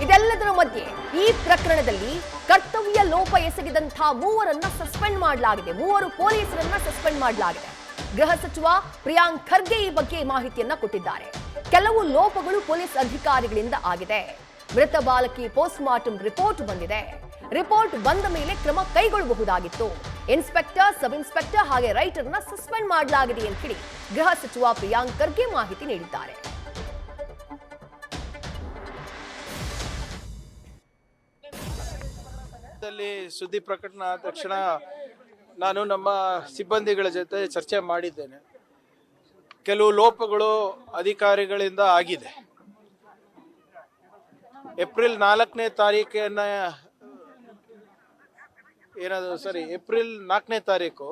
ಇದೆಲ್ಲದರ ಮಧ್ಯೆ ಈ ಪ್ರಕರಣದಲ್ಲಿ ಕರ್ತವ್ಯ ಲೋಪ ಎಸಗಿದಂತಹ ಮೂವರನ್ನ ಸಸ್ಪೆಂಡ್ ಮಾಡಲಾಗಿದೆ. ಮೂವರು ಪೊಲೀಸರನ್ನ ಸಸ್ಪೆಂಡ್ ಮಾಡಲಾಗಿದೆ. ಗೃಹ ಸಚಿವ ಪ್ರಿಯಾಂಕ್ ಖರ್ಗೆ ಈ ಬಗ್ಗೆ ಮಾಹಿತಿಯನ್ನ ಕೊಟ್ಟಿದ್ದಾರೆ. ಕೆಲವು ಲೋಪಗಳು ಪೊಲೀಸ್ ಅಧಿಕಾರಿಗಳಿಂದ ಆಗಿದೆ. ಮೃತ ಬಾಲಕಿ ಪೋಸ್ಟ್ ಮಾರ್ಟಂ ರಿಪೋರ್ಟ್ ಬಂದಿದೆ. ರಿಪೋರ್ಟ್ ಬಂದ ಮೇಲೆ ಕ್ರಮ ಕೈಗೊಳ್ಳಬಹುದಾಗಿತ್ತು. ಇನ್ಸ್ಪೆಕ್ಟರ್, ಸಬ್ ಇನ್ಸ್ಪೆಕ್ಟರ್ ಹಾಗೆ ರೈಟರ್ನ ಸಸ್ಪೆಂಡ್ ಮಾಡಲಾಗಿದೆ ಅಂತ ಹೇಳಿ ಗೃಹ ಸಚಿವ ಪ್ರಿಯಾಂಕ್ ಖರ್ಗೆ ಮಾಹಿತಿ ನೀಡಿದ್ದಾರೆ. ಸುದ್ದಿ ಪ್ರಕಟಣೆ ಆದ ತಕ್ಷಣ ನಾನು ನಮ್ಮ ಸಿಬ್ಬಂದಿಗಳ ಜೊತೆ ಚರ್ಚೆ ಮಾಡಿದ್ದೇನೆ. ಕೆಲವು ಲೋಪಗಳು ಅಧಿಕಾರಿಗಳಿಂದ ಆಗಿದೆ. ಏಪ್ರಿಲ್ 4ನೇ ತಾರೀಕಿನ ಏಪ್ರಿಲ್ 4ನೇ ತಾರೀಕು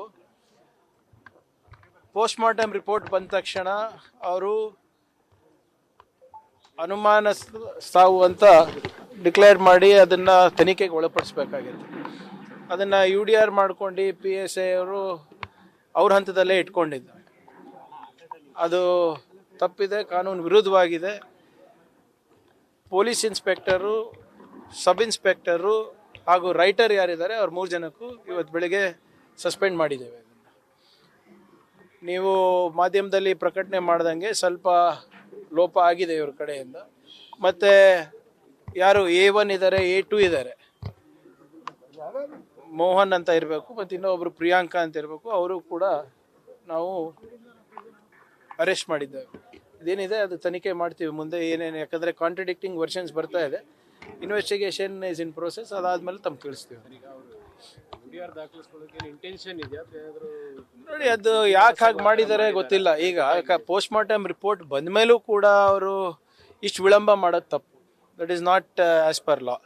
ಪೋಸ್ಟ್ ಮಾರ್ಟಮ್ ರಿಪೋರ್ಟ್ ಬಂದ ತಕ್ಷಣ ಅವರು ಅನುಮಾನ ಸಾವು ಅಂತ ಡಿಕ್ಲೇರ್ ಮಾಡಿ ಅದನ್ನು ತನಿಖೆಗೆ ಒಳಪಡಿಸ್ಬೇಕಾಗಿತ್ತು. ಅದನ್ನು UDR ಮಾಡ್ಕೊಂಡು PSI ಅವರು ಅವ್ರ ಹಂತದಲ್ಲೇ ಇಟ್ಕೊಂಡಿದ್ದಾರೆ. ಅದು ತಪ್ಪಿದೆ, ಕಾನೂನು ವಿರುದ್ಧವಾಗಿದೆ. ಪೊಲೀಸ್ ಇನ್ಸ್ಪೆಕ್ಟರು, ಸಬ್ ಇನ್ಸ್ಪೆಕ್ಟರು ಹಾಗೂ ರೈಟರ್ ಯಾರಿದ್ದಾರೆ ಅವ್ರ 3 ಜನಕ್ಕೂ ಇವತ್ತು ಬೆಳಿಗ್ಗೆ ಸಸ್ಪೆಂಡ್ ಮಾಡಿದ್ದೇವೆ. ನೀವು ಮಾಧ್ಯಮದಲ್ಲಿ ಪ್ರಕಟಣೆ ಮಾಡ್ದಂಗೆ ಸ್ವಲ್ಪ ಲೋಪ ಆಗಿದೆ ಇವ್ರ ಕಡೆಯಿಂದ. ಮತ್ತು ಯಾರು A1 ಇದ್ದಾರೆ, A2 ಇದ್ದಾರೆ, ಮೋಹನ್ ಅಂತ ಇರಬೇಕು, ಮತ್ತು ಇನ್ನೊಬ್ಬರು ಪ್ರಿಯಾಂಕ ಅಂತ ಇರಬೇಕು, ಅವರು ಕೂಡ ನಾವು ಅರೆಸ್ಟ್ ಮಾಡಿದ್ದೇವೆ. ಇದೇನಿದೆ ಅದು ತನಿಖೆ ಮಾಡ್ತೀವಿ ಮುಂದೆ ಏನೇನು, ಯಾಕಂದರೆ ಕಾಂಟ್ರಡಿಕ್ಟಿಂಗ್ ವರ್ಷನ್ಸ್ ಬರ್ತಾ ಇದೆ. Investigation is in process. ಅದಾದಮೇಲೆ ತಮ್ಗೆ ತಿಳಿಸ್ತೀವಿ. ನೋಡಿ, ಅದು ಯಾಕೆ ಹಾಗೆ ಮಾಡಿದ್ದಾರೆ ಗೊತ್ತಿಲ್ಲ. ಈಗ ಪೋಸ್ಟ್ ಮಾರ್ಟಮ್ ರಿಪೋರ್ಟ್ ಬಂದ ಮೇಲೂ ಕೂಡ ಅವರು ಇಷ್ಟು ವಿಳಂಬ ಮಾಡೋದು ತಪ್ಪು. That is not as per law.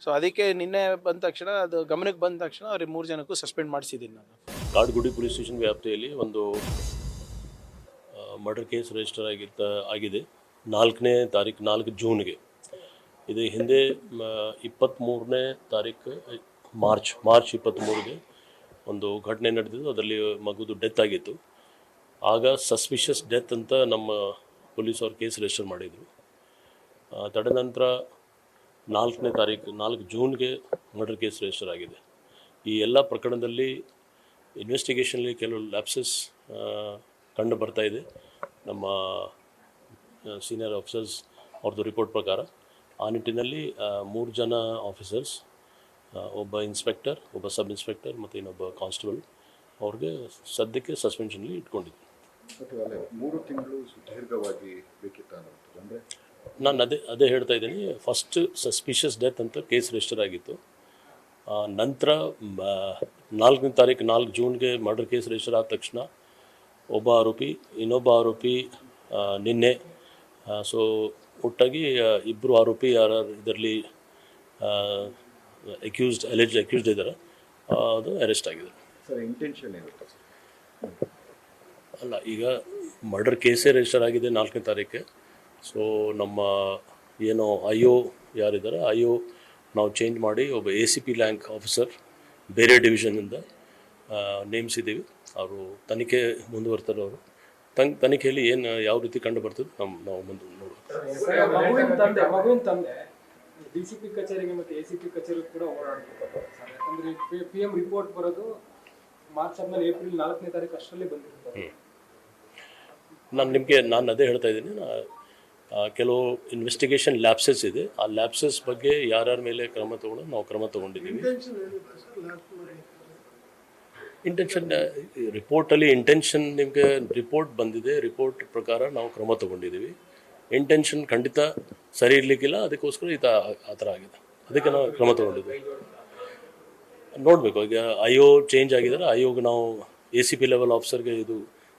So ಅದಕ್ಕೆ ನಿನ್ನೆ ಬಂದ ತಕ್ಷಣ, ಅದು ಗಮನಕ್ಕೆ ಬಂದ ತಕ್ಷಣ ಅವ್ರಿಗೆ 3 ಜನಕ್ಕೂ ಸಸ್ಪೆಂಡ್ ಮಾಡಿಸಿದ್ದೀನಿ ನಾನು. ಕಾಡ್ಗುಡಿ ಪೊಲೀಸ್ ಸ್ಟೇಷನ್ ವ್ಯಾಪ್ತಿಯಲ್ಲಿ ಒಂದು ಮರ್ಡರ್ ಕೇಸ್ ರಿಜಿಸ್ಟರ್ ಆಗಿದೆ 4ನೇ ತಾರೀಕು 4 ಜೂನ್ಗೆ. ಇದು ಹಿಂದೆ 23ನೇ ತಾರೀಕು ಮಾರ್ಚ್ 23ಗೆ ಒಂದು ಘಟನೆ ನಡೆದಿದ್ದು. ಅದರಲ್ಲಿ ಮಗುದು ಡೆತ್ ಆಗಿತ್ತು. ಆಗ ಸಸ್ಪಿಷಿಯಸ್ ಡೆತ್ ಅಂತ ನಮ್ಮ ಪೊಲೀಸವ್ರು ಕೇಸ್ ರಿಜಿಸ್ಟರ್ ಮಾಡಿದರು. ತದನಂತರ 4ನೇ ತಾರೀಕು 4 ಜೂನ್ಗೆ ಮರ್ಡರ್ ಕೇಸ್ ರಿಜಿಸ್ಟರ್ ಆಗಿದೆ. ಈ ಎಲ್ಲ ಪ್ರಕರಣದಲ್ಲಿ ಇನ್ವೆಸ್ಟಿಗೇಷನ್ಲಿ ಕೆಲವು ಲ್ಯಾಪ್ಸಸ್ ಕಂಡು ಬರ್ತಾ ಇದೆ. ನಮ್ಮ ಸೀನಿಯರ್ ಆಫೀಸರ್ಸ್ ಅವ್ರದ್ದು ರಿಪೋರ್ಟ್ ಪ್ರಕಾರ ಆ ನಿಟ್ಟಿನಲ್ಲಿ 3 ಜನ ಆಫೀಸರ್ಸ್, ಒಬ್ಬ ಇನ್ಸ್ಪೆಕ್ಟರ್, ಒಬ್ಬ ಸಬ್ ಇನ್ಸ್ಪೆಕ್ಟರ್ ಮತ್ತು ಇನ್ನೊಬ್ಬ ಕಾನ್ಸ್ಟೇಬಲ್ ಅವ್ರಿಗೆ ಸದ್ಯಕ್ಕೆ ಸಸ್ಪೆನ್ಷನ್ಲಿ ಇಟ್ಕೊಂಡಿದ್ವಿ. 3 ತಿಂಗಳು ಸುದೀರ್ಘವಾಗಿ ಬೇಕಿತ್ತು ಅಂದರೆ ನಾನು ಅದೇ ಹೇಳ್ತಾ ಇದ್ದೀನಿ. ಫಸ್ಟ್ ಸಸ್ಪಿಷಿಯಸ್ ಡೆತ್ ಅಂತ ಕೇಸ್ ರಿಜಿಸ್ಟರ್ ಆಗಿತ್ತು. ನಂತರ 4ನೇ ತಾರೀಕು 4 ಜೂನ್ಗೆ ಮರ್ಡರ್ ಕೇಸ್ ರಿಜಿಸ್ಟರ್ ಆದ ತಕ್ಷಣ ಒಬ್ಬ ಆರೋಪಿ, ಇನ್ನೊಬ್ಬ ಆರೋಪಿ ನಿನ್ನೆ, ಸೊ ಒಟ್ಟಾಗಿ 2 ಆರೋಪಿ ಯಾರು ಇದರಲ್ಲಿ ಅಕ್ಯೂಸ್ಡ್ ಇದ್ದಾರೆ, ಅದು ಅರೆಸ್ಟ್ ಆಗಿದೆ. ಸರ್, ಇಂಟೆನ್ಷನ್ ಏನಿತ್ತು? ಅಲ್ಲ, ಈಗ ಮರ್ಡರ್ ಕೇಸೇ ರಿಜಿಸ್ಟರ್ ಆಗಿದೆ 4ನೇ ತಾರೀಕೆ. ಸೊ ನಮ್ಮ ಏನೋ IO ಯಾರಿದ್ದಾರೆ, IO ನಾವು ಚೇಂಜ್ ಮಾಡಿ ಒಬ್ಬ ACP ರ್ಯಾಂಕ್ ಆಫೀಸರ್ ಬೇರೆ ಡಿವಿಷನಿಂದ ನೇಮಿಸಿದ್ದೀವಿ. ಅವರು ತನಿಖೆ ಮುಂದುವರ್ತಾರೆ. ಅವರು ತನಿಖೆಯಲ್ಲಿ ಏನು ಯಾವ ರೀತಿ ಕಂಡು ಬರ್ತದೆ ನಾವು ಮುಂದೆ ನೋಡೋದು. ಮಗುವಿನ ತಂದೆ DCP ಕಚೇರಿಗೆ ಮತ್ತು ACP ಕಚೇರಿಗೆ ಕೂಡ ಓಡಾಡ್ತಾರೆ. ಯಾಕಂದರೆ PM ರಿಪೋರ್ಟ್ ಬರೋದು ಮಾರ್ಚ್ ಆದ್ಮೇಲೆ ಏಪ್ರಿಲ್ 4ನೇ ತಾರೀಕು ಅಷ್ಟರಲ್ಲಿ ಬಂದಿರ್ತಾರೆ. ನಾನು ಅದೇ ಹೇಳ್ತಾ ಇದ್ದೀನಿ. ಕೆಲವು ಇನ್ವೆಸ್ಟಿಗೇಷನ್ ಲ್ಯಾಪ್ಸಸ್ ಇದೆ. ಆ ಲ್ಯಾಪ್ಸಸ್ ಬಗ್ಗೆ ಯಾರ್ಯಾರ ಮೇಲೆ ಕ್ರಮ ತಗೊಂಡು ನಾವು ಕ್ರಮ ತಗೊಂಡಿದ್ದೀವಿ. ಇಂಟೆನ್ಷನ್ ರಿಪೋರ್ಟಲ್ಲಿ ಇಂಟೆನ್ಷನ್ ನಿಮಗೆ ರಿಪೋರ್ಟ್ ಬಂದಿದೆ. ರಿಪೋರ್ಟ್ ಪ್ರಕಾರ ನಾವು ಕ್ರಮ ತಗೊಂಡಿದ್ದೀವಿ. ಇಂಟೆನ್ಷನ್ ಖಂಡಿತ ಸರಿ ಇರಲಿಕ್ಕಿಲ್ಲ, ಅದಕ್ಕೋಸ್ಕರ ಆ ಥರ ಆಗಿದೆ. ಅದಕ್ಕೆ ನಾವು ಕ್ರಮ ತಗೊಂಡಿದ್ದೀವಿ. ನೋಡಬೇಕು, ಈಗ IO ಚೇಂಜ್ ಆಗಿದ್ದಾರೆ. IOಗೆ ನಾವು ACP ಲೆವೆಲ್ ಆಫೀಸರ್ಗೆ ಇದು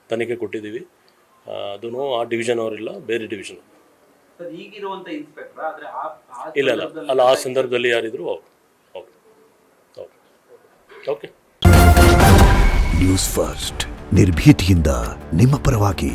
ತನಿಖೆ ಕೊಟ್ಟಿದ್ದೀವಿ. ಅದೂ ಆ ಡಿವಿಷನ್ ಅವರಿಲ್ಲ, ಬೇರೆ ಡಿವಿಷನ್. ಇಲ್ಲ ಅಲ್ಲ, ಆ ಸಂದರ್ಭದಲ್ಲಿ ಯಾರಿದ್ರು ಅವರು. ಓಕೆ. ನ್ಯೂಸ್ ಫಸ್ಟ್, ನಿರ್ಭೀತಿಯಿಂದ ನಿಮ್ಮ ಪರವಾಗಿ.